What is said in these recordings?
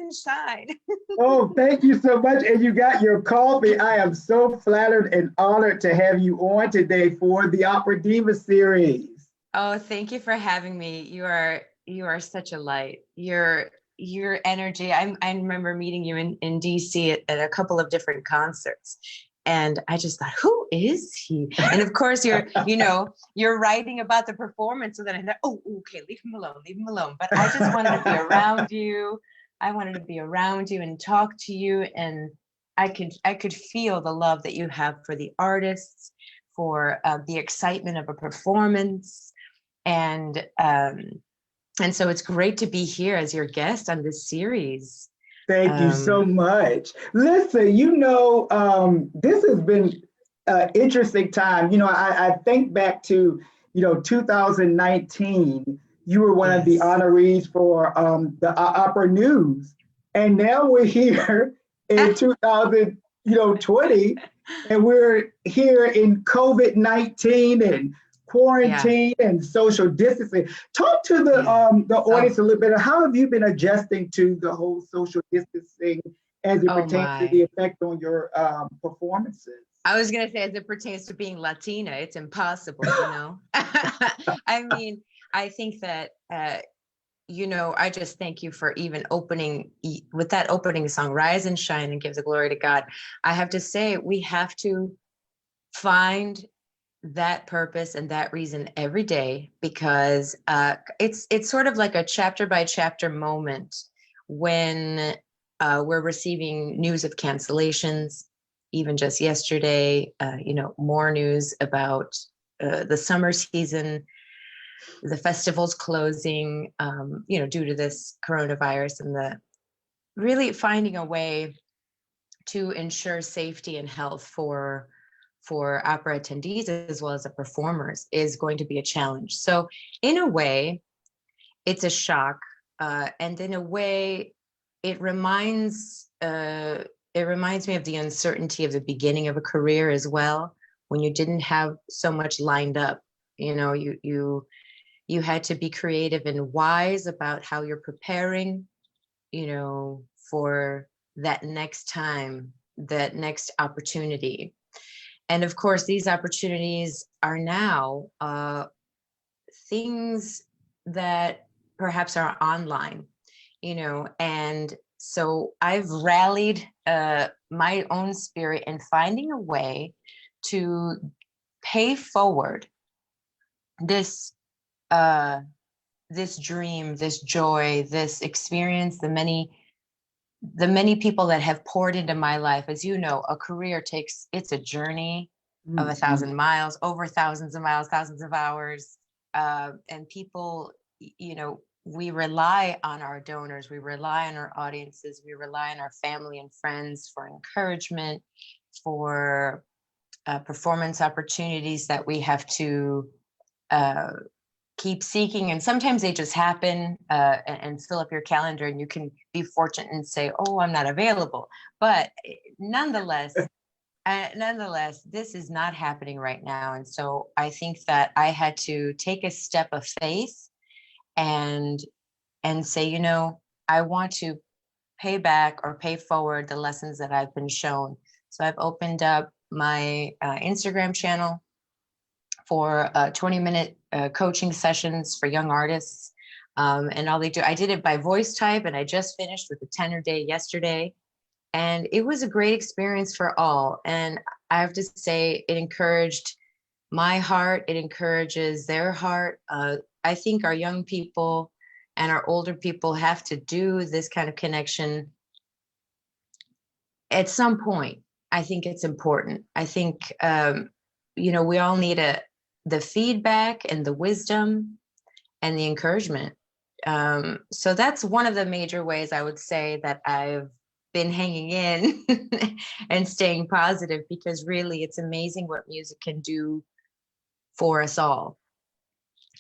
and shine. Oh, thank you so much. And you got your coffee. I am so flattered and honored to have you on today for the Opera Diva series. Oh, thank you for having me. You are such a light. Your energy. I remember meeting you in DC at a couple of different concerts. And I just thought, who is he? And of course, you're writing about the performance. So then I thought, oh, okay, leave him alone. But I just wanted to be around you. I wanted to be around you and talk to you. And I could feel the love that you have for the artists, for the excitement of a performance. And so it's great to be here as your guest on this series. Thank you so much. Listen, this has been an interesting time. I think back to, 2019, you were one of the Yes. honorees for the Opera News. And now we're here in 2020, and we're here in COVID-19 and quarantine and social distancing. Talk to the audience a little bit. How have you been adjusting to the whole social distancing as it pertains to the effect on your performances? I was going to say, as it pertains to being Latina, it's impossible, I mean, I think that, I just thank you for even opening with that opening song, Rise and Shine and Give the Glory to God. I have to say, we have to find that purpose and that reason every day, because it's sort of like a chapter by chapter moment when we're receiving news of cancellations. Even just yesterday, more news about the summer season, the festivals closing, due to this coronavirus, and the really finding a way to ensure safety and health for opera attendees as well as the performers is going to be a challenge. So in a way, it's a shock. And in a way, it reminds me of the uncertainty of the beginning of a career as well, when you didn't have so much lined up. You had to be creative and wise about how you're preparing, for that next time, that next opportunity. And of course, these opportunities are now things that perhaps are online, and so I've rallied my own spirit in finding a way to pay forward this dream, this joy, this experience, the many people that have poured into my life. As you know, a career it's a journey of 1,000 miles, over thousands of miles, thousands of hours. And people, we rely on our donors, we rely on our audiences, we rely on our family and friends for encouragement, for performance opportunities that we have to keep seeking. And sometimes they just happen and fill up your calendar, and you can be fortunate and say, oh, I'm not available. But nonetheless, this is not happening right now. And so I think that I had to take a step of faith and say, I want to pay back or pay forward the lessons that I've been shown. So I've opened up my Instagram channel for 20-minute coaching sessions for young artists. And all they do, I did it by voice type, and I just finished with a tenor day yesterday. And it was a great experience for all. And I have to say, it encouraged my heart. It encourages their heart. I think our young people and our older people have to do this kind of connection at some point. I think it's important. I think, we all need the feedback and the wisdom and the encouragement. So that's one of the major ways I would say that I've been hanging in and staying positive, because really it's amazing what music can do for us all.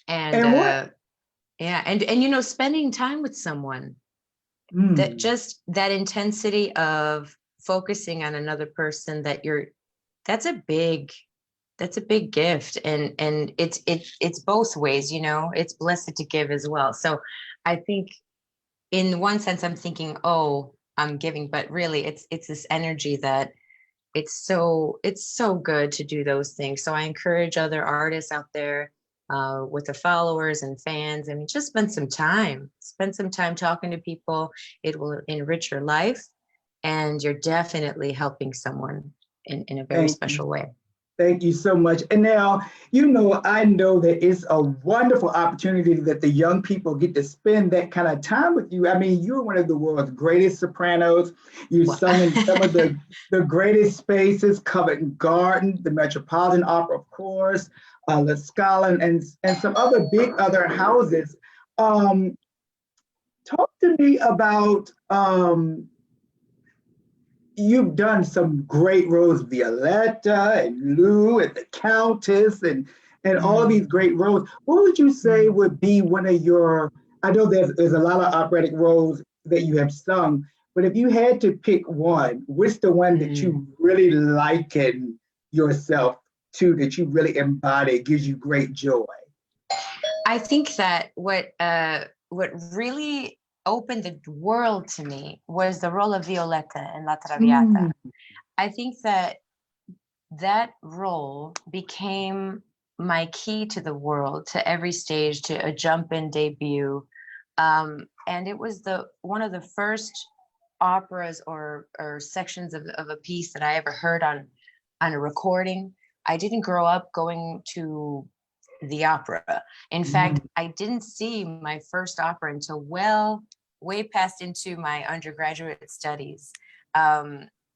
And spending time with someone, that intensity of focusing on another person, that's a big gift. And it's both ways, it's blessed to give as well. So I think in one sense, I'm thinking, oh, I'm giving, but really it's this energy that it's so good to do those things. So I encourage other artists out there with the followers and fans. I mean, just spend some time talking to people. It will enrich your life, and you're definitely helping someone in a very Thank you. special way. Thank you so much. And now, I know that it's a wonderful opportunity that the young people get to spend that kind of time with you. I mean, you're one of the world's greatest sopranos. You Well, sung in some of the greatest spaces, Covent Garden, the Metropolitan Opera, of course, La Scala, and some other big other houses. Um, Talk to me about you've done some great roles, Violetta and Lou and the Countess and all of mm, these great roles. What would you say mm, would be one of your, I know there's a lot of operatic roles that you have sung, but if you had to pick one, what's the one that mm. you really liken yourself to, that you really embody, gives you great joy? I think that what really opened the world to me was the role of Violetta in La Traviata. Mm, I think that that role became my key to the world, to every stage, to a jump in debut. And it was the one of the first operas or sections of a piece that I ever heard on a recording. I didn't grow up going to the opera. In fact, mm, I didn't see my first opera until well, way past into my undergraduate studies.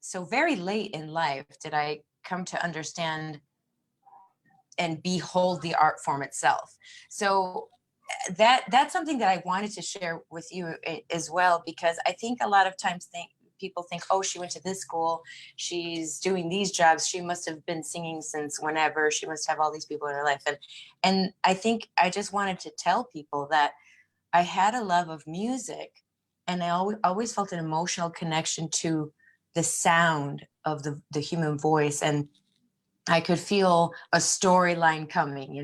So very late in life did I come to understand and behold the art form itself. So that's something that I wanted to share with you as well, because I think a lot of times people think, oh, she went to this school, she's doing these jobs, she must have been singing since whenever, she must have all these people in her life. And I think I just wanted to tell people that I had a love of music, and I always felt an emotional connection to the sound of the human voice. And I could feel a storyline coming,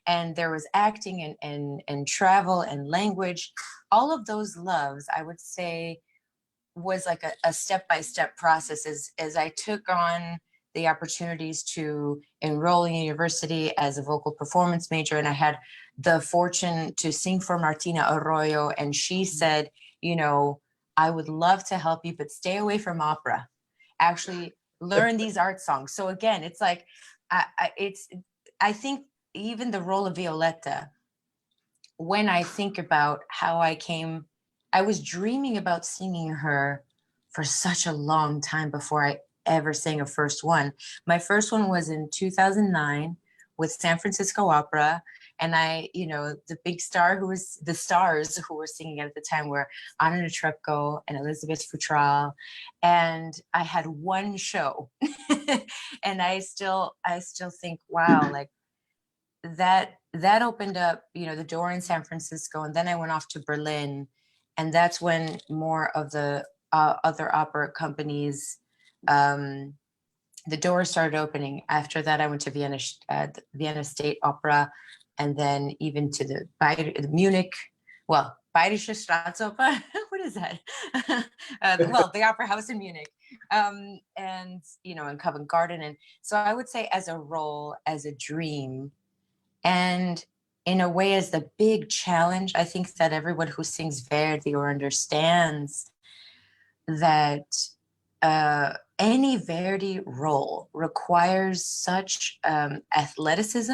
and there was acting and travel and language. All of those loves, I would say, was like a step-by-step process as I took on the opportunities to enroll in university as a vocal performance major. And I had the fortune to sing for Martina Arroyo. And she said, I would love to help you, but stay away from opera. Actually learn these art songs. So again, it's like, I think even the role of Violetta, when I think about how I was dreaming about singing her for such a long time before I ever sang a first one. My first one was in 2009 with San Francisco Opera. And the big star the stars who were singing at the time were Anna Netrebko and Elizabeth Futrell. And I had one show. And I still think, wow, like that opened up, the door in San Francisco. And then I went off to Berlin, and that's when more of the other opera companies, um, the doors started opening. After that, I went to the Vienna State Opera, and then even to the Munich, well, Bayerische Staatsoper. What is that? Well, the opera house in Munich, and in Covent Garden. And so I would say, as a role, as a dream, and in a way, as the big challenge, I think that everyone who sings Verdi or understands that any Verdi role requires such athleticism,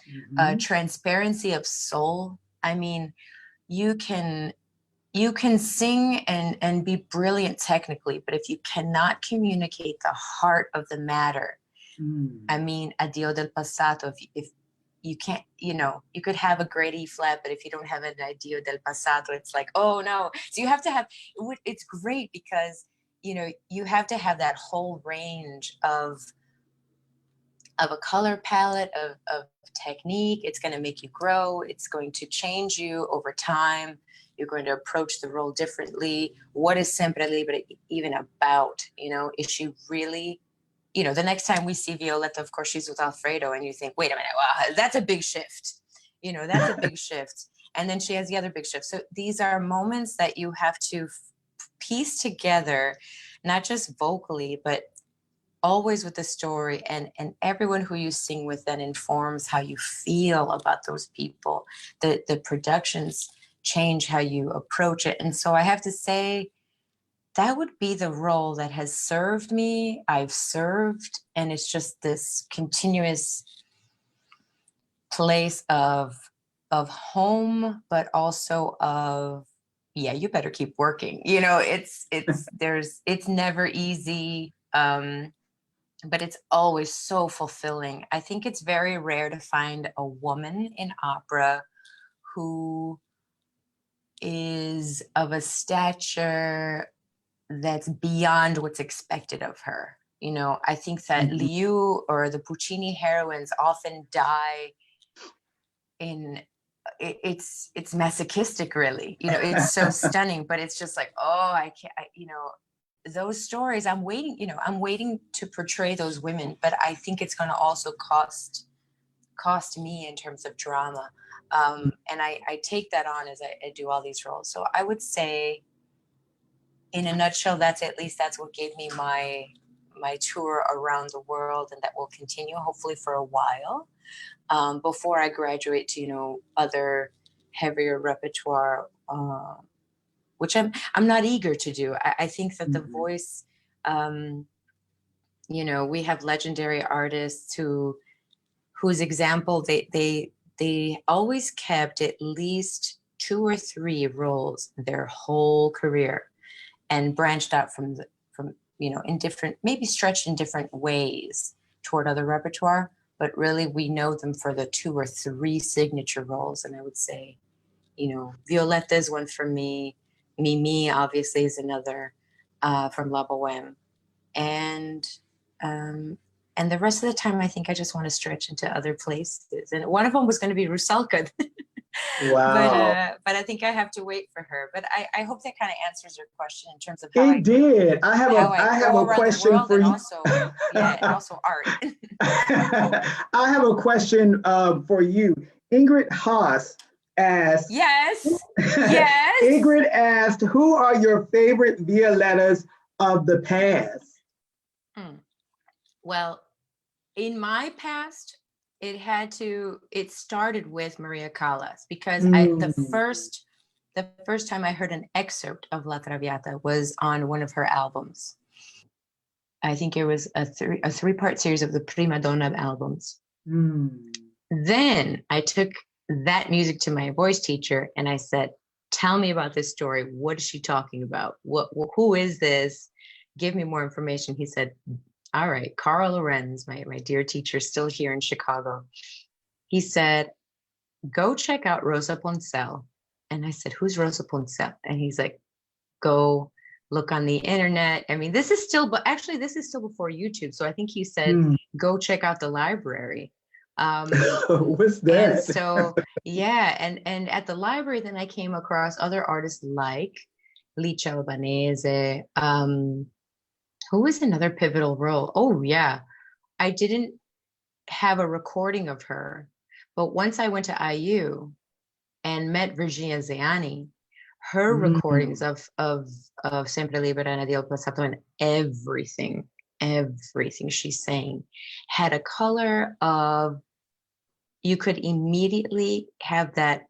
mhm, transparency of soul. I mean, you can sing and be brilliant technically, but if you cannot communicate the heart of the matter, I mm. mean, Addio del passato. If you can't, you could have a great E flat, but if you don't have an Addio del passato, it's like, oh no. So you have to have. It's great because you have to have that whole range of a color palette of technique. It's going to make you grow. It's going to change you over time. You're going to approach the role differently. What is Sempre Libre even about? Is she really, the next time we see Violetta, of course, she's with Alfredo, and you think, wait a minute, wow, that's a big shift. That's a big shift. And then she has the other big shift. So these are moments that you have to piece together, not just vocally, but always with the story, and everyone who you sing with then informs how you feel about those people. The productions change how you approach it. And so I have to say that would be the role that has served me. I've served, and it's just this continuous place of home, but also of, yeah, you better keep working. You know, it's never easy. But it's always so fulfilling. I think it's very rare to find a woman in opera who is of a stature that's beyond what's expected of her. You know, I think that Liu or the Puccini heroines often die in, it's masochistic, really. You know, it's so stunning, but it's just like, oh, I can't, you know, those stories, I'm waiting to portray those women, but I think it's going to also cost me in terms of drama. And I take that on as I do all these roles. So I would say, in a nutshell, that's what gave me my tour around the world, and that will continue hopefully for a while, before I graduate to, you know, other heavier repertoire, which I'm not eager to do. I think that the voice, you know, we have legendary artists whose example, they always kept at least 2 or 3 roles their whole career, and branched out from you know, in different, maybe stretched in different ways toward other repertoire, but really we know them for the 2 or 3 signature roles. And I would say, you know, Violetta is one for me. Mimi obviously is another, from La Boheme. And the rest of the time, I think I just want to stretch into other places. And one of them was going to be Rusalka. Wow. But I think I have to wait for her. But I hope that kind of answers your question in terms of It did. I have go a around the question world, for and you. also, yeah, and also art. I have a question for you. Ingrid Haas asked, Yes, yes. Ingrid asked, who are your favorite Violettas of the past? Well, in my past, it started with Maria Callas, because the first time I heard an excerpt of La Traviata was on one of her albums. I think it was a 3-part series of the Prima Donna albums. Then I took that music to my voice teacher and I said, tell me about this story. What is she talking about? Who is this? Give me more information. He said, all right, Carl Lorenz, my dear teacher, still here in Chicago. He said, go check out Rosa Poncel. And I said, who's Rosa Poncel? And he's like, go look on the internet. I mean, this is still before YouTube. So I think he said, go check out the library. What's that? And so, yeah. And at the library, then I came across other artists like Licia Albanese, who was another pivotal role. Oh, yeah. I didn't have a recording of her, but once I went to IU and met Virginia Zeani, her recordings of Sempre Libera Nel Passato, and everything she's saying had a color of, you could immediately have that.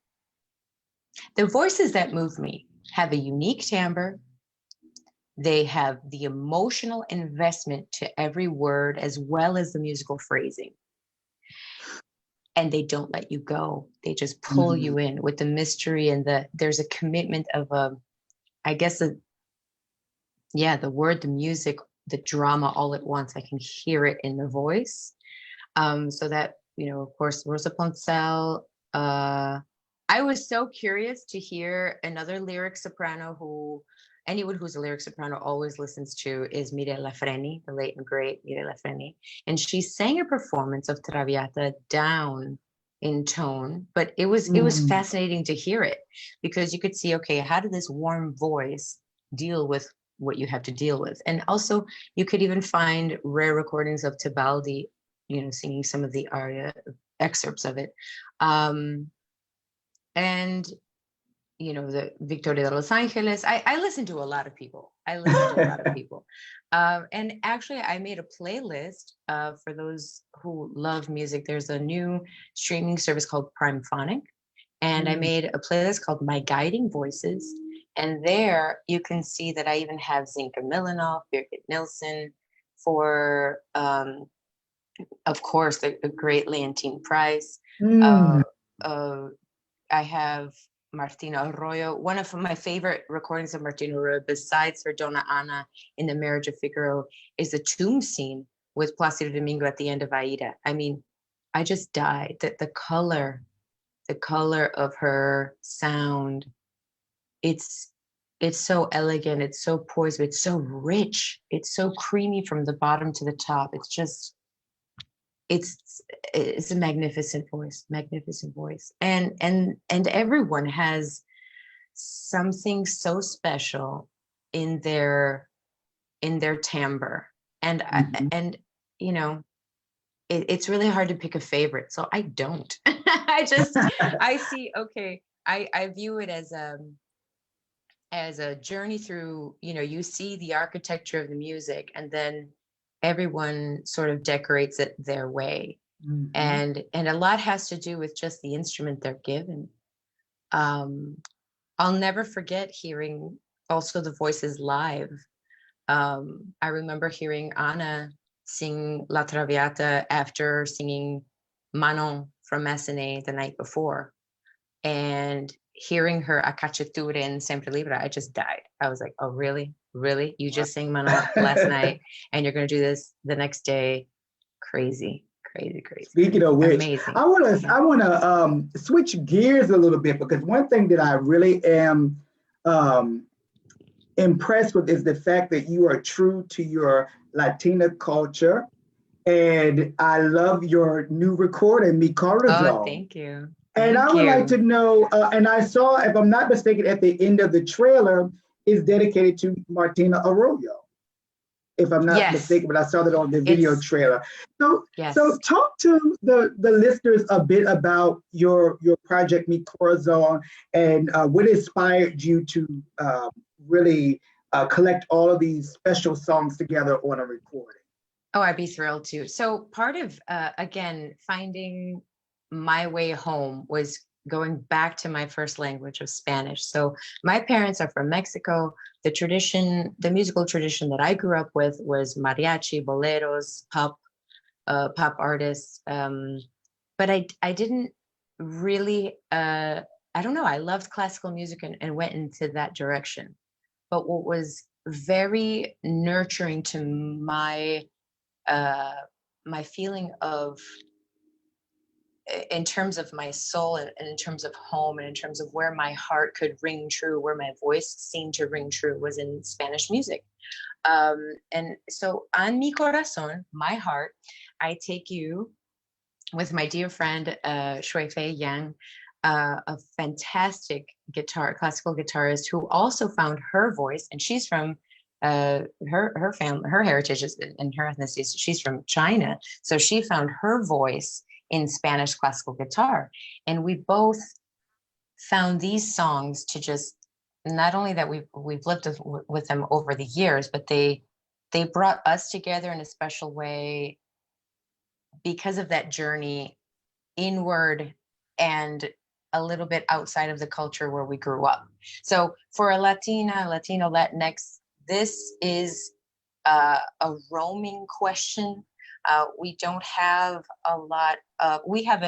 The voices that move me have a unique timbre. They have the emotional investment to every word as well as the musical phrasing. And they don't let you go. They just pull you in with the mystery, and there's a commitment of the word, the music, the drama all at once. I can hear it in the voice. So that, you know, of course, Rosa Poncel. I was so curious to hear another lyric soprano who anyone who's a lyric soprano always listens to is Mireia Lafreni, the late and great Mireia Lafreni. And she sang a performance of Traviata down in tone, but it was fascinating to hear it, because you could see, okay, how did this warm voice deal with what you have to deal with? And also you could even find rare recordings of Tebaldi, you know, singing some of the aria excerpts of it. and the Victoria de Los Angeles. I listen to a lot of people. And actually, I made a playlist for those who love music. There's a new streaming service called Prime Phonic, and I made a playlist called My Guiding Voices. And there you can see that I even have Zinka Milanov, Birgit Nilsson, for, of course, the great Leontine Price. I have Martina Arroyo. One of my favorite recordings of Martina Arroyo, besides her Donna Ana in The Marriage of Figaro, is the tomb scene with Placido Domingo at the end of Aida. I mean, I just died. The color of her sound, it's so elegant, it's so poised, it's so rich, it's so creamy from the bottom to the top. It's a magnificent voice, and everyone has something so special in their timbre, and it's really hard to pick a favorite, so I don't. I see, okay, I view it as a journey through, you see the architecture of the music, and then everyone sort of decorates it their way. And a lot has to do with just the instrument they're given. I'll never forget hearing also the voices live. I remember hearing Anna sing La Traviata after singing Manon from Massenet the night before, and hearing her A Cacciature in Sempre Libera, I just died. I was like, oh, really? You just sang Manon last night, and you're going to do this the next day? Crazy. Speaking of which, amazing. I want to switch gears a little bit, because one thing that I really am impressed with is the fact that you are true to your Latina culture, and I love your new recording, Mi Corazon. Oh, thank you. And I would like to know, and I saw, if I'm not mistaken, at the end of the trailer is dedicated to Martina Arroyo, if I'm not mistaken, but I saw that on the video trailer. So talk to the listeners a bit about your project, Mi Corazon, and what inspired you to really collect all of these special songs together on a recording. Oh, I'd be thrilled to. So part of, again, finding my way home was going back to my first language of Spanish. So my parents are from Mexico. The musical tradition that I grew up with was mariachi, boleros, pop artists. But I didn't really, I don't know, I loved classical music and went into that direction. But what was very nurturing to my feeling of, in terms of my soul, and in terms of home, and in terms of where my heart could ring true, where my voice seemed to ring true, was in Spanish music. And so on Mi Corazon, my heart, I take you with my dear friend, Shui Fei Yang, a fantastic classical guitarist who also found her voice, and she's from her family, her heritage and her ethnicity. She's from China, so she found her voice in Spanish classical guitar, and we both found these songs to just, not only that we've lived with them over the years, but they brought us together in a special way because of that journey inward and a little bit outside of the culture where we grew up. So for a Latino, Latinx, this is a roaming question. We don't have a lot of, we have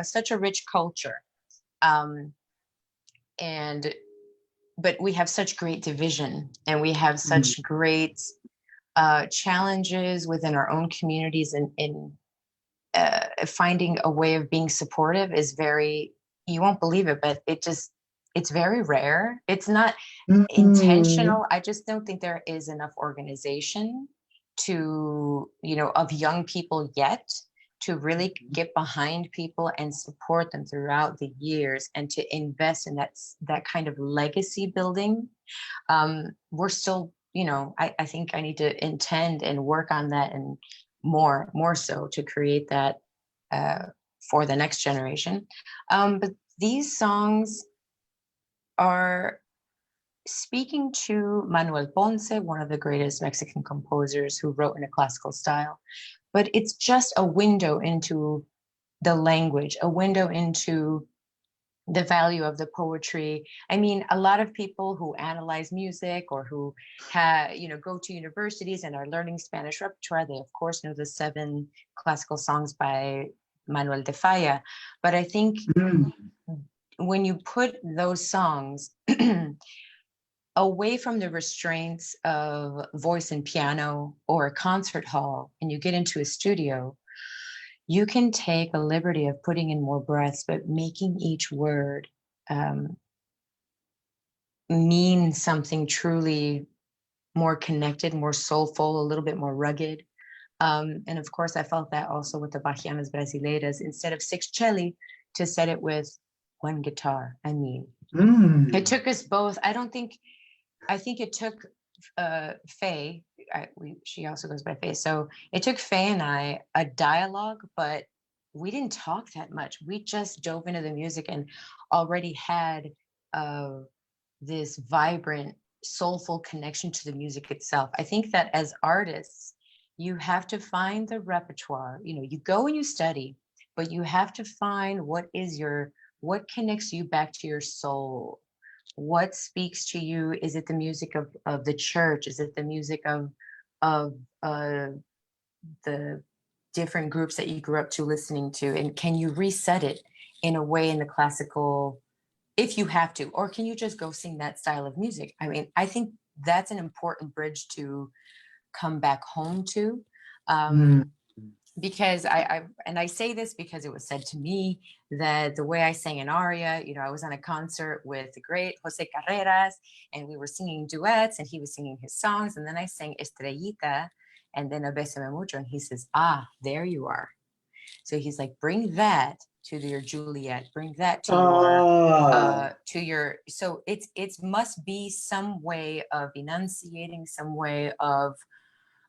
such a rich culture. But we have such great division, and we have such great challenges within our own communities, and finding a way of being supportive is very, you won't believe it, but it's very rare. It's not intentional. I just don't think there is enough organization to, of young people yet, to really get behind people and support them throughout the years, and to invest in that kind of legacy building. We're still, I think I need to intend and work on that, and more so to create that for the next generation. But these songs are speaking to Manuel Ponce, one of the greatest Mexican composers who wrote in a classical style. But it's just a window into the language, a window into the value of the poetry. I mean, a lot of people who analyze music or who go to universities and are learning Spanish repertoire, they of course know the 7 classical songs by Manuel de Falla. But I think when you put those songs away from the restraints of voice and piano or a concert hall and you get into a studio, you can take a liberty of putting in more breaths, but making each word mean something truly more connected, more soulful, a little bit more rugged. And of course, I felt that also with the Bahianas Brasileiras, instead of 6 celli, to set it with 1 guitar. I mean, it took us both. I think it took Faye, she also goes by Faye. So it took Faye and I a dialogue, but we didn't talk that much. We just dove into the music and already had this vibrant, soulful connection to the music itself. I think that as artists, you have to find the repertoire. You go and you study, but you have to find what connects you back to your soul. What speaks to you? Is it the music of the church? Is it the music of the different groups that you grew up to listening to? And can you reset it in a way in the classical, if you have to, or can you just go sing that style of music? I mean, I think that's an important bridge to come back home to. Because I say this because it was said to me that the way I sang an aria, I was on a concert with the great Jose Carreras and we were singing duets and he was singing his songs. And then I sang Estrellita and then A Bésame Mucho. And he says, there you are. So he's like, bring that to your Juliet, bring that to your, so it's must be some way of enunciating, some way of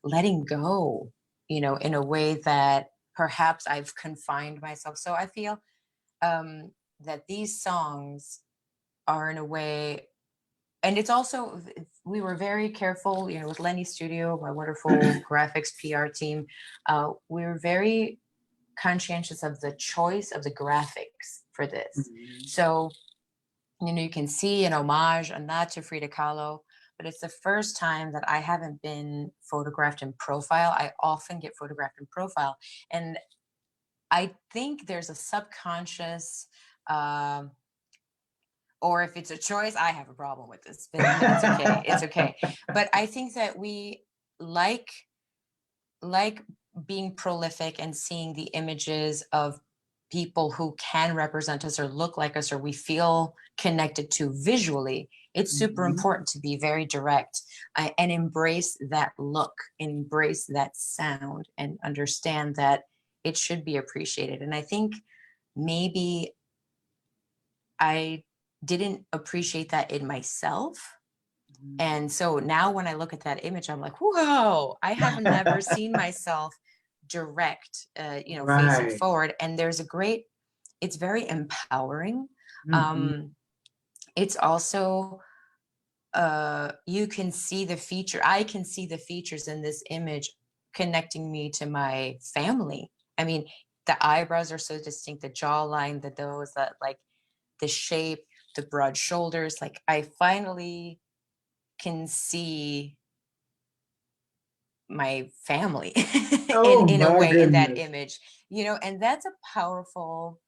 letting go, in a way that perhaps I've confined myself. So I feel that these songs are in a way, and it's also, we were very careful, with Lenny Studio, my wonderful graphics PR team. We were very conscientious of the choice of the graphics for this. So, you can see an homage, a nod to Frida Kahlo, but it's the first time that I haven't been photographed in profile. I often get photographed in profile. And I think there's a subconscious, or if it's a choice, I have a problem with this, but it's okay. It's okay. But I think that we like being prolific and seeing the images of people who can represent us or look like us or we feel connected to visually. It's super important to be very direct and embrace that look, embrace that sound, and understand that it should be appreciated. And I think maybe I didn't appreciate that in myself. And so now when I look at that image, I'm like, whoa, I have never seen myself direct, facing forward. And there's it's very empowering. It's also, you can see I can see the features in this image connecting me to my family. I mean, the eyebrows are so distinct, the jawline, the shape, the broad shoulders, like I finally can see my family in a way, in that image, and that's a powerful.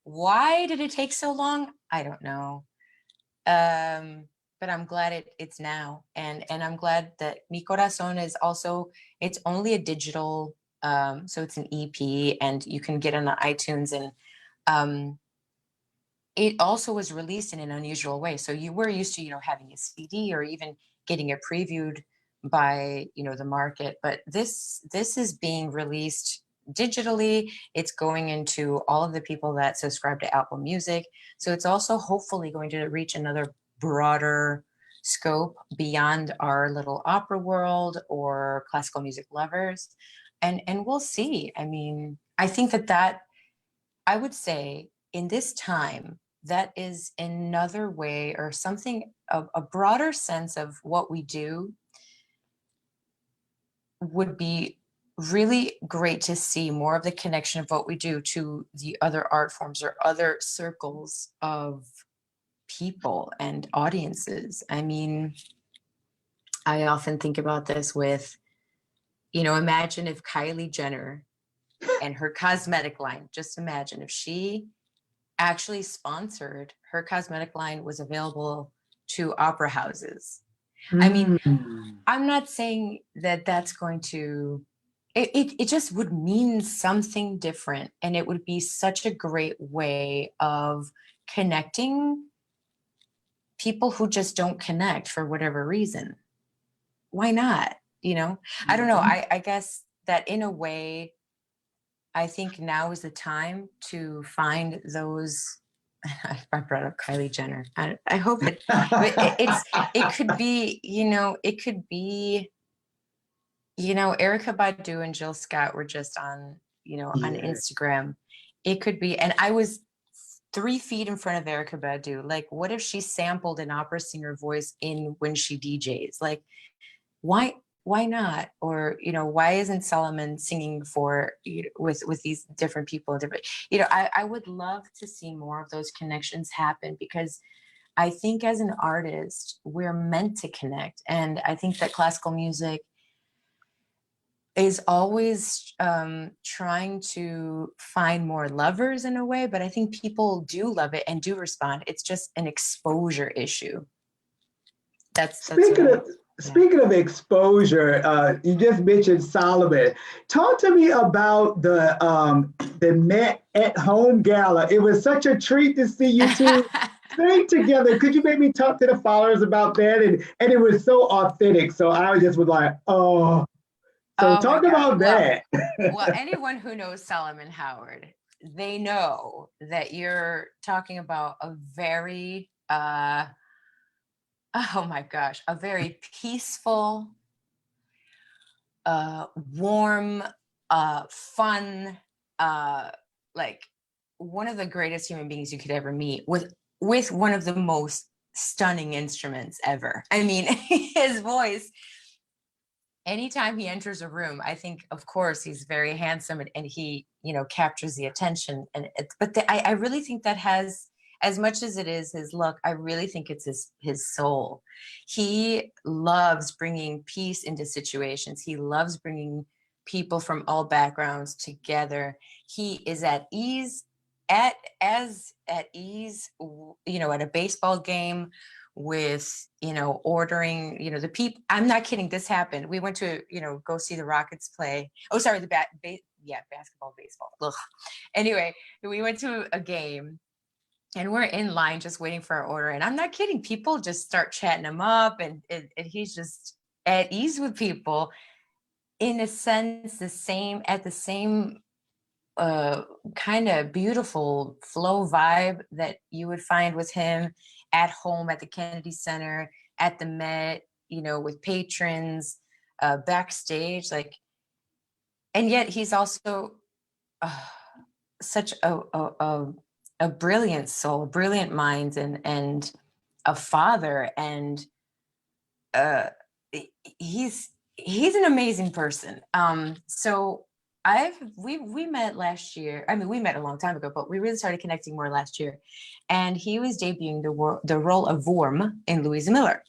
Why did it take so long? I don't know. But I'm glad it's now. And I'm glad that Mi Corazón is also, it's only a digital, so it's an EP and you can get on the iTunes, and it also was released in an unusual way. So you were used to, having a CD or even getting it previewed by, the market. But this is being released digitally. It's going into all of the people that subscribe to Apple Music. So it's also hopefully going to reach another broader scope beyond our little opera world or classical music lovers. And we'll see. I mean, I think that I would say in this time, that is another way or something, a broader sense of what we do would be really great to see more of the connection of what we do to the other art forms or other circles of people and audiences. I mean, I often think about this with, imagine if Kylie Jenner and her cosmetic line, just imagine if she actually sponsored, her cosmetic line was available to opera houses. I mean, Mm. I'm not saying that that's going to, it just would mean something different. And it would be such a great way of connecting people who just don't connect for whatever reason. Why not? I don't know. I guess that in a way, I think now is the time to find those. I brought up Kylie Jenner. I hope it could be, it could be, Erica Badu and Jill Scott were just on, on Yeah. Instagram. It could be, and I was 3 feet in front of Erica Badu. Like, what if she sampled an opera singer voice in when she DJs? Like, why not? Or, why isn't Solomon singing for, with these different people, different, I would love to see more of those connections happen, because I think as an artist, we're meant to connect. And I think that classical music is always trying to find more lovers in a way, but I think people do love it and do respond. It's just an exposure issue. That's Speaking what of speaking of exposure, you just mentioned Solomon. Talk to me about the Met at Home Gala. It was such a treat to see you two sing together. Could you maybe talk to the followers about that? And it was so authentic. So I just was like, oh. So Oh my talk God. about that. Well, anyone who knows Solomon Howard, they know that you're talking about a very, oh my gosh, a very peaceful, warm, fun, like one of the greatest human beings you could ever meet, with one of the most stunning instruments ever. I mean, his voice, anytime he enters a room, I think, of course, he's very handsome, and he, captures the attention. I really think that has, as much as it is his look, I really think it's his soul. He loves bringing peace into situations. He loves bringing people from all backgrounds together. He is at ease, at ease, at a baseball game with, ordering, the people. I'm not kidding. This happened. We went to, go see the Rockets play. Oh, sorry. Basketball, baseball. Ugh. Anyway, we went to a game and we're in line just waiting for our order. And I'm not kidding. People just start chatting him up, and he's just at ease with people, in a sense, at the same kind of beautiful flow vibe that you would find with him at home, at the Kennedy Center, at the Met, with patrons, backstage, like. And yet he's also uh, such a brilliant soul, brilliant mind, and a father, and he's an amazing person. So we met last year. I mean, we met a long time ago, but we really started connecting more last year. And he was debuting the role of Worm in Louisa Miller.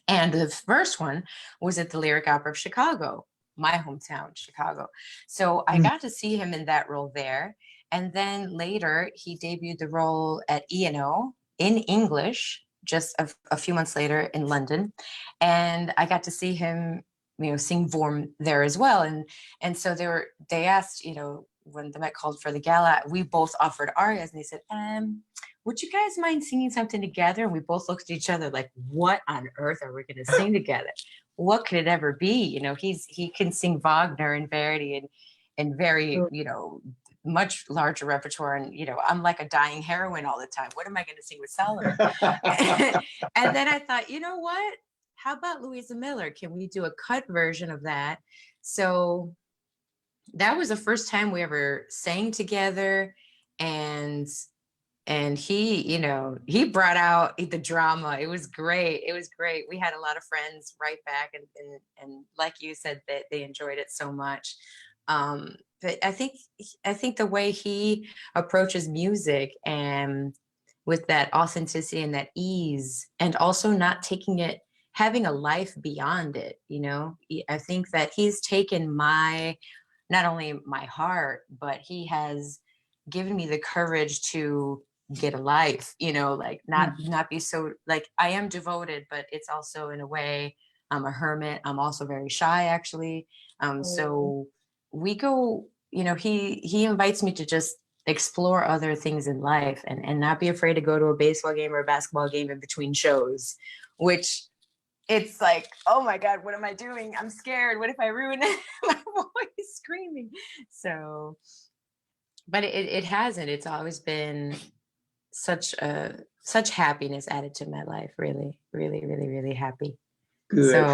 And the first one was at the Lyric Opera of Chicago, my hometown, Chicago. So I got to see him in that role there. And then later he debuted the role at E&O in English, just a few months later in London. And I got to see him, sing Vorm there as well. And so they asked, when the Met called for the gala, we both offered arias, and they said, would you guys mind singing something together? And we both looked at each other like, what on earth are we going to sing together? What could it ever be? He can sing Wagner and Verdi and very, much larger repertoire. And, I'm like a dying heroine all the time. What am I going to sing with Solomon? And then I thought, you know what? How about Louisa Miller? Can we do a cut version of that? So that was the first time we ever sang together. and he, you know, he brought out the drama. It was great. It was great. We had a lot of friends right back, and like you said, that they enjoyed it so much. But I think the way he approaches music, and with that authenticity and that ease, and also not taking it, having a life beyond it, you know, I think that he's taken my, not only my heart, but he has given me the courage to get a life, you know, like not be so, like, I am devoted, but it's also in a way I'm a hermit. I'm also very shy, actually. So we go, you know, he invites me to just explore other things in life, and not be afraid to go to a baseball game or a basketball game in between shows, which, it's like, oh my God, what am I doing? I'm scared. What if I ruin my voice screaming? So, but it hasn't. It's always been such happiness added to my life. Really, really, really, really happy. Good. So,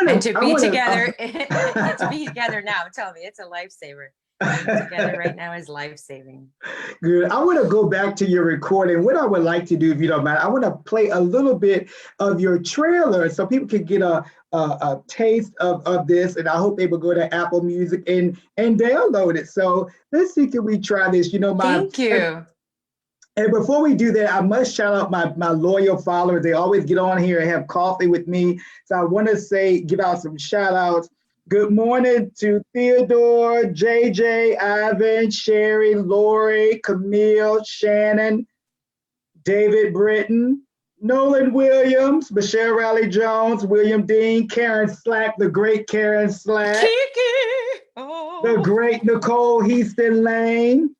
and to be together, to be together now, tell me, it's a lifesaver. Being together right now is life-saving. Good. I want to go back to your recording. What I would like to do, if you don't mind, I want to play a little bit of your trailer so people can get a taste of this. And I hope they will go to Apple Music and download it. So let's see, can we try this? You know, Thank you. And before we do that, I must shout out my loyal followers. They always get on here and have coffee with me. So I want to say, give out some shout outs. Good morning to Theodore, JJ, Ivan, Sherry, Lori, Camille, Shannon, David Britton, Nolan Williams, Michelle Riley Jones, William Dean, Karen Slack, the great Karen Slack, Kiki. Oh. the great Nicole Heaston Lane.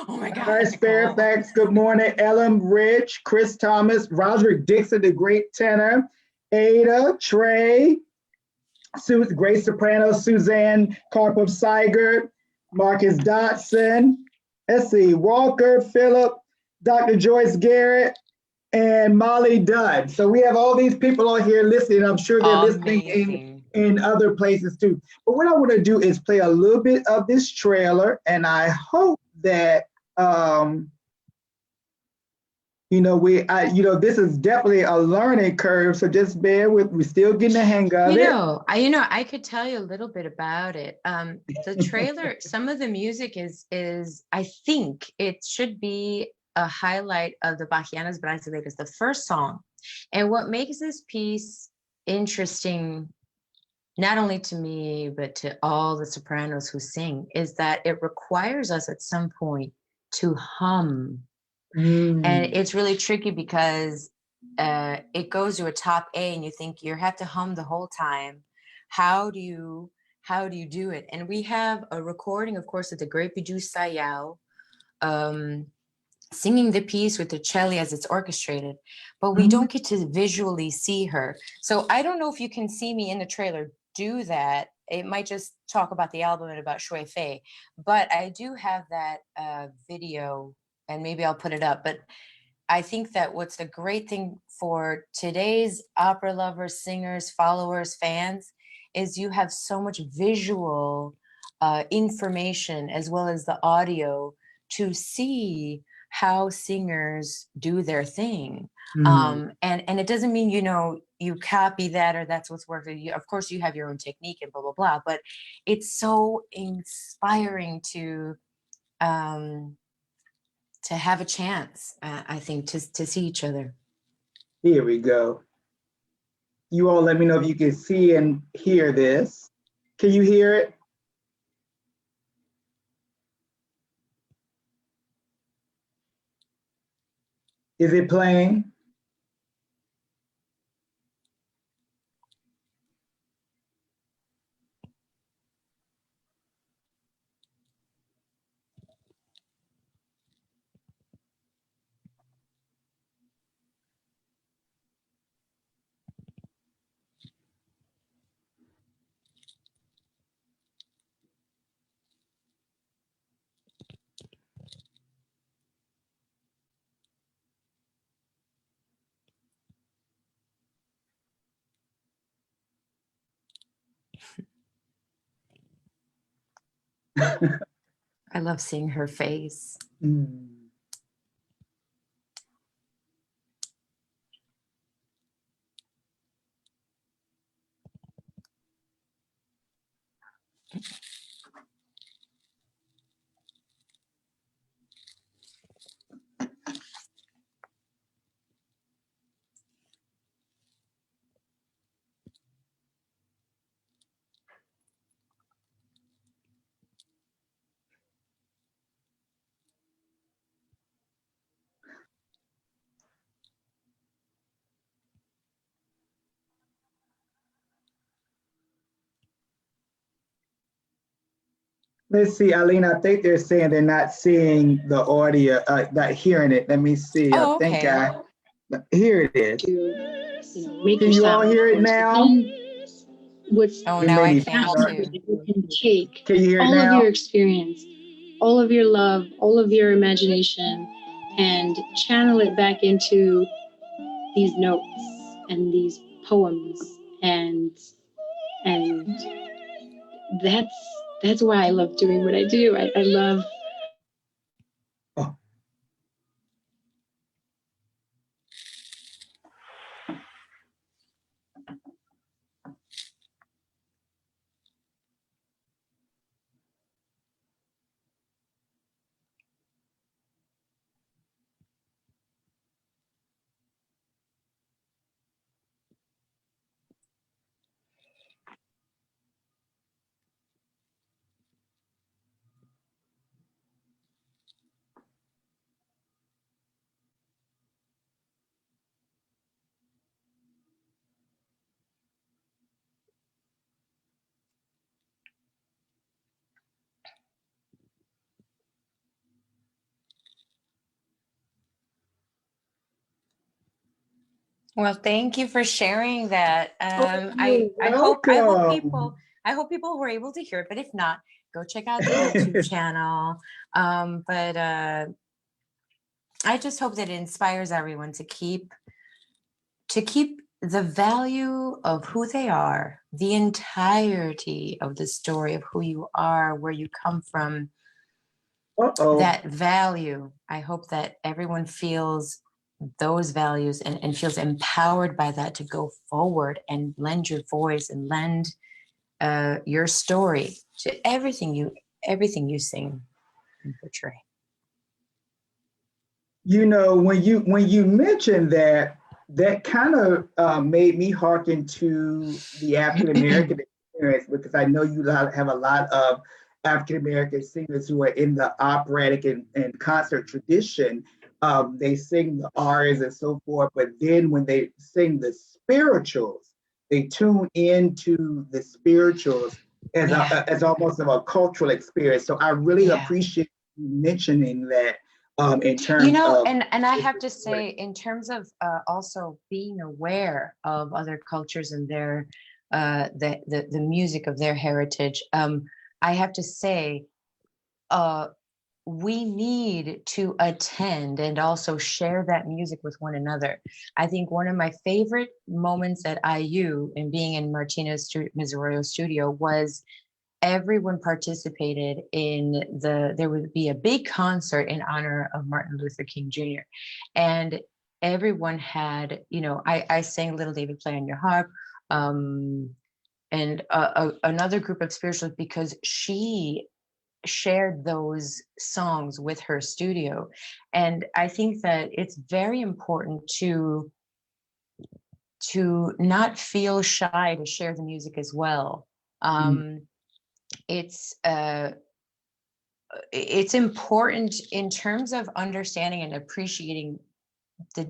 Oh my God. Harris Fairfax, good morning. Ellen Rich, Chris Thomas, Roderick Dixon, the great tenor, Ada, Trey, great soprano, Suzanne Karpov Seigert, Marcus Dotson, let's see, Walker, Phillip, Dr. Joyce Garrett, and Molly Dunn. So we have all these people on here listening. I'm sure they're listening in other places too. But what I want to do is play a little bit of this trailer, and I hope that this is definitely a learning curve. So just bear with. We're still getting the hang of it. I could tell you a little bit about it. The trailer, some of the music is I think it should be a highlight of the Bahianas Brasileiras, the first song. And what makes this piece interesting, not only to me, but to all the sopranos who sing, is that it requires us at some point to hum. And it's really tricky because it goes to a top A and you think you have to hum the whole time. How do you do it? And we have a recording, of course, of the great Biju Sayao singing the piece with the cello as it's orchestrated, but we don't get to visually see her. So I don't know if you can see me in the trailer do that. It might just talk about the album and about Shui Fei, but I do have that video, and maybe I'll put it up. But I think that what's a great thing for today's opera lovers, singers, followers, fans, is you have so much visual information as well as the audio to see how singers do their thing. And it doesn't mean, you copy that or that's what's working. Of course, you have your own technique and blah, blah, blah, but it's so inspiring to have a chance, I think, to see each other. Here we go. You all let me know if you can see and hear this. Can you hear it? Is it playing? I love seeing her face. Let's see, Ailyn, I think they're saying they're not seeing the audio, not hearing it. Let me see. I Oh, think okay. here it is. To, make Can your you all sound, hear of it course. But now? then what's Oh, It now may I be can faster is too. that you can take Can you hear it all of now? your experience, all of your love, all of your imagination, and channel it back into these notes and these poems, and that's why I love doing what I do. I love. Oh, Well, thank you for sharing that. you're welcome. I hope people were able to hear it, but if not, go check out the YouTube channel. But I just hope that it inspires everyone to keep the value of who they are, the entirety of the story of who you are, where you come from, Uh-oh. that value. I hope that everyone feels those values and feels empowered by that to go forward and lend your voice and lend your story to everything you sing and portray. When you mentioned that, that kind of made me hearken to the African American experience, because I know you have a lot of African American singers who are in the operatic and concert tradition. They sing the arias and so forth, but then when they sing the spirituals, they tune into the spirituals as as almost of a cultural experience. So I really appreciate you mentioning that, in terms of. And I have to say, in terms of also being aware of other cultures and their the music of their heritage, I have to say, we need to attend and also share that music with one another. I think one of my favorite moments at IU and being in Martina's Missouri studio was everyone participated in there would be a big concert in honor of Martin Luther King Jr. And everyone had, I sang Little David Play on Your Harp, and another group of spiritualists, because she shared those songs with her studio. And I think that it's very important to not feel shy to share the music as well. It's important in terms of understanding and appreciating the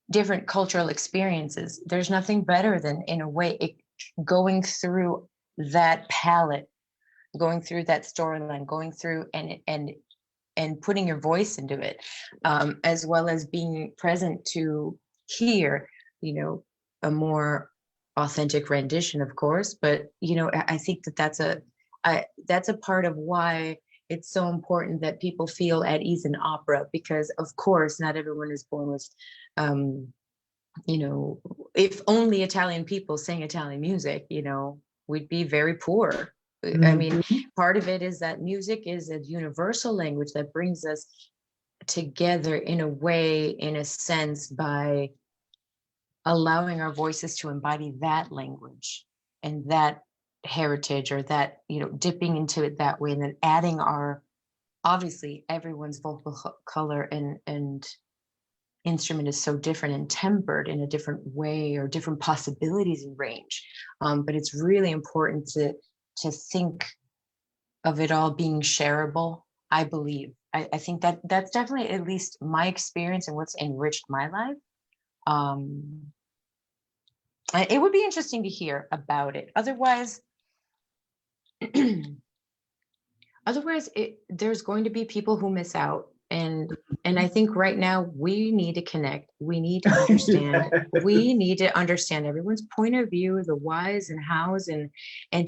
different cultural experiences. There's nothing better than, in a way, going through that palette, going through that storyline, going through and putting your voice into it, as well as being present to hear, a more authentic rendition, of course. But I think that's a part of why it's so important that people feel at ease in opera, because of course not everyone is born with, if only Italian people sang Italian music, we'd be very poor. I mean, part of it is that music is a universal language that brings us together in a way, in a sense, by allowing our voices to embody that language and that heritage, or that, dipping into it that way, and then adding obviously everyone's vocal color and instrument is so different and tempered in a different way, or different possibilities and range. But it's really important to think of it all being shareable, I believe. I think that's definitely at least my experience and what's enriched my life. It would be interesting to hear about it. Otherwise, there's going to be people who miss out. And I think right now we need to connect. We need to understand. We need to understand everyone's point of view, the whys and hows, and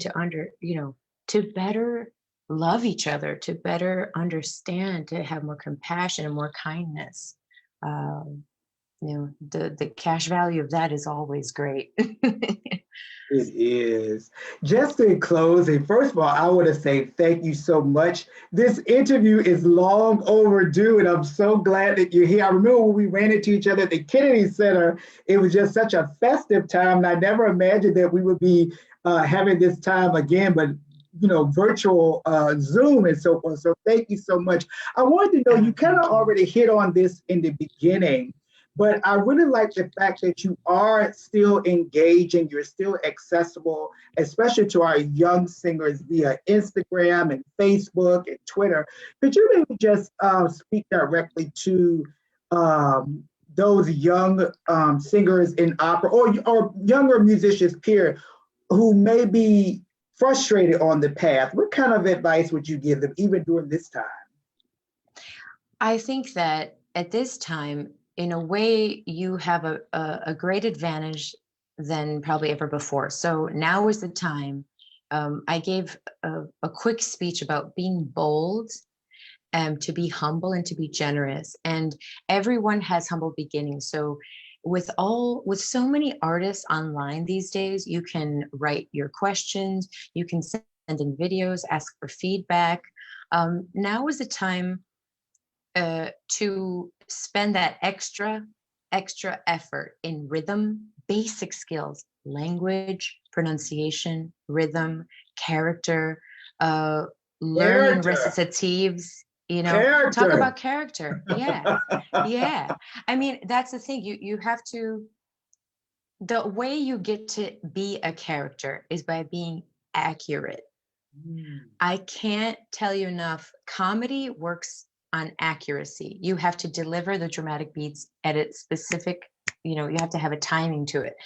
to better love each other, to better understand, to have more compassion and more kindness. The cash value of that is always great. It is. Just in closing, first of all, I want to say thank you so much. This interview is long overdue, and I'm so glad that you're here. I remember when we ran into each other at the Kennedy Center, it was just such a festive time, and I never imagined that we would be having this time again, but virtual Zoom and so forth. So thank you so much. I wanted to know, you kind of already hit on this in the beginning, but I really like the fact that you are still engaging, you're still accessible, especially to our young singers via Instagram and Facebook and Twitter. Could you maybe just speak directly to those young singers in opera, or younger musicians, period, who may be frustrated on the path? What kind of advice would you give them, even during this time? I think that at this time, in a way, you have a great advantage than probably ever before. So now is the time. I gave a quick speech about being bold, to be humble, and to be generous. And everyone has humble beginnings. So with so many artists online these days, you can write your questions, you can send in videos, ask for feedback. Now is the time to spend that extra effort in rhythm, basic skills, language, pronunciation, rhythm, character, learning recitatives, talk about character. Yeah. I mean, that's the thing. You have to, the way you get to be a character is by being accurate. I can't tell you enough. Comedy works on accuracy. You have to deliver the dramatic beats at a specific, you have to have a timing to it.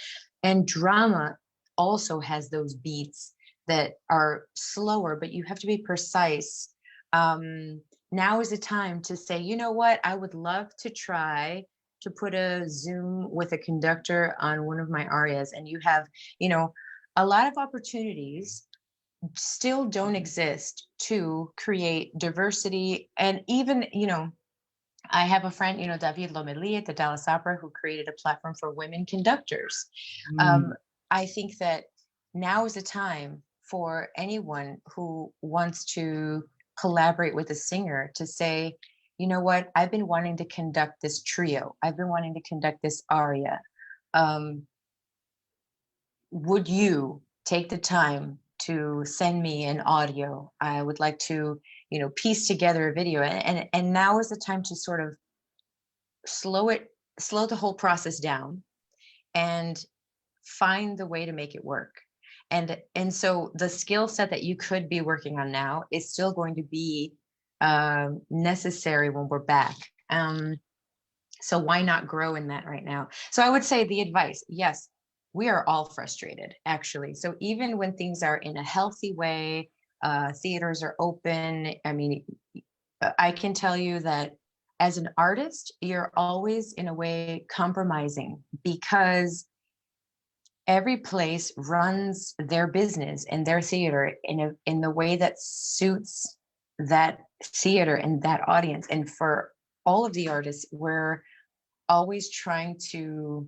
And drama also has those beats that are slower, but you have to be precise. Now is the time to say, you know what, I would love to try to put a Zoom with a conductor on one of my arias. And you have, a lot of opportunities still don't exist to create diversity. And even, I have a friend, David Lomelí at the Dallas Opera, who created a platform for women conductors. I think that now is the time for anyone who wants to collaborate with a singer to say, you know what, I've been wanting to conduct this trio. I've been wanting to conduct this aria. Would you take the time to send me an audio? I would like to, piece together a video. And now is the time to sort of slow the whole process down and find the way to make it work. And so the skill set that you could be working on now is still going to be necessary when we're back. So why not grow in that right now? So I would say the advice, yes, we are all frustrated, actually. So even when things are in a healthy way, theaters are open. I mean, I can tell you that as an artist, you're always in a way compromising, because every place runs their business and their theater in the way that suits that theater and that audience. And for all of the artists, we're always trying to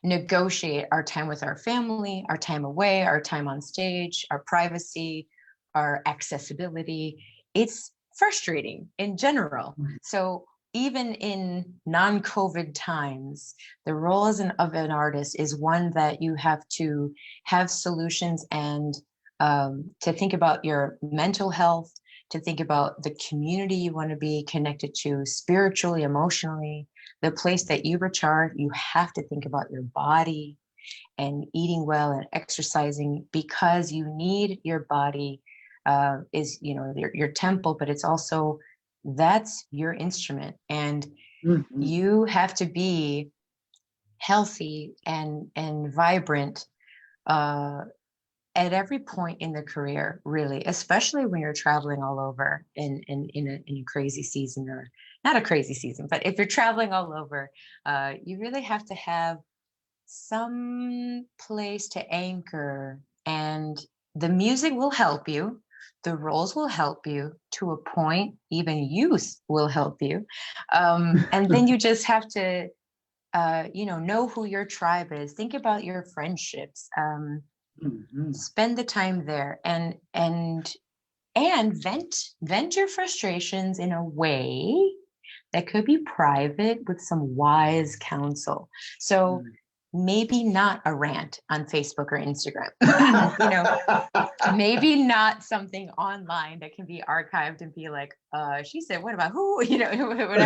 negotiate our time with our family, our time away, our time on stage, our privacy, our accessibility. It's frustrating in general. So even in non-COVID times, the role of an artist is one that you have to have solutions and to think about your mental health, to think about the community you want to be connected to spiritually, emotionally, the place that you recharge. You have to think about your body and eating well and exercising, because you need your body, is, you know, your temple, but it's also, that's your instrument. And you have to be healthy and vibrant at every point in the career, really, especially when you're traveling all over in a crazy season, or not a crazy season, but if you're traveling all over, you really have to have some place to anchor, and the music will help you. The roles will help you to a point, even youth will help you. And then you just have to, know who your tribe is. Think about your friendships. Spend the time there, and vent your frustrations in a way that could be private with some wise counsel. So maybe not a rant on Facebook or Instagram, maybe not something online that can be archived and be like, she said, what about who, whatever.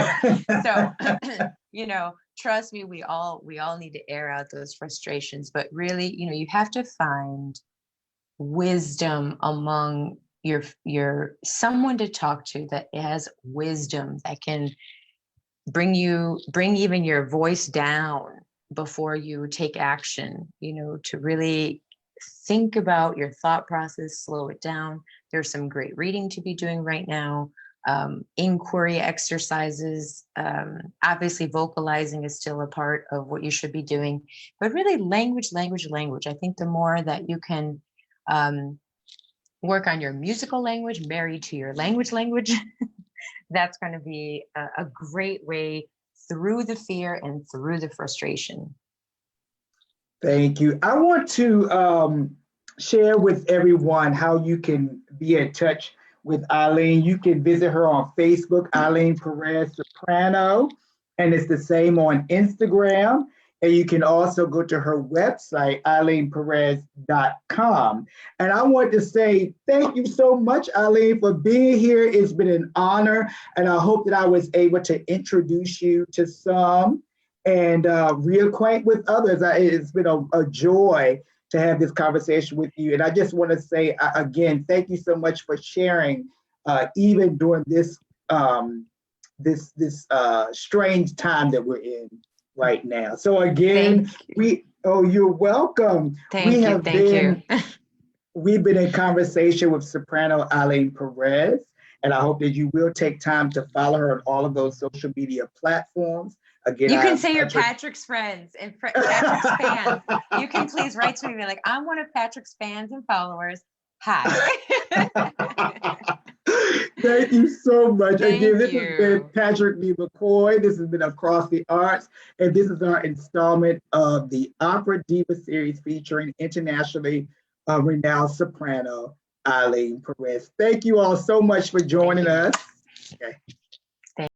So, trust me, we all need to air out those frustrations, but really, you have to find wisdom among your someone to talk to that has wisdom, that can bring even your voice down before you take action, to really think about your thought process, slow it down. There's some great reading to be doing right now, inquiry exercises. Obviously, vocalizing is still a part of what you should be doing, but really language. I think the more that you can work on your musical language married to your language, that's going to be a great way through the fear and through the frustration. Thank you. I want to share with everyone how you can be in touch with Ailyn. You can visit her on Facebook, Ailyn Perez Soprano, and it's the same on Instagram. And you can also go to her website, ailynperez.com. And I want to say thank you so much, Ailyn, for being here. It's been an honor, and I hope that I was able to introduce you to some and reacquaint with others. It's been a joy to have this conversation with you. And I just want to say, again, thank you so much for sharing, even during this strange time that we're in right now. So again, you're welcome. Thank you. We've been in conversation with soprano Ailyn Perez, and I hope that you will take time to follow her on all of those social media platforms. Again, you can say you're Patrick's friends and Patrick's fans. You can please write to me and be like, I'm one of Patrick's fans and followers. Hi. Thank you so much. Again, this has been Patrick B. McCoy. This has been Across the Arts, and this is our installment of the Opera Diva Series featuring internationally renowned soprano Ailyn Perez. Thank you all so much for joining us. Okay.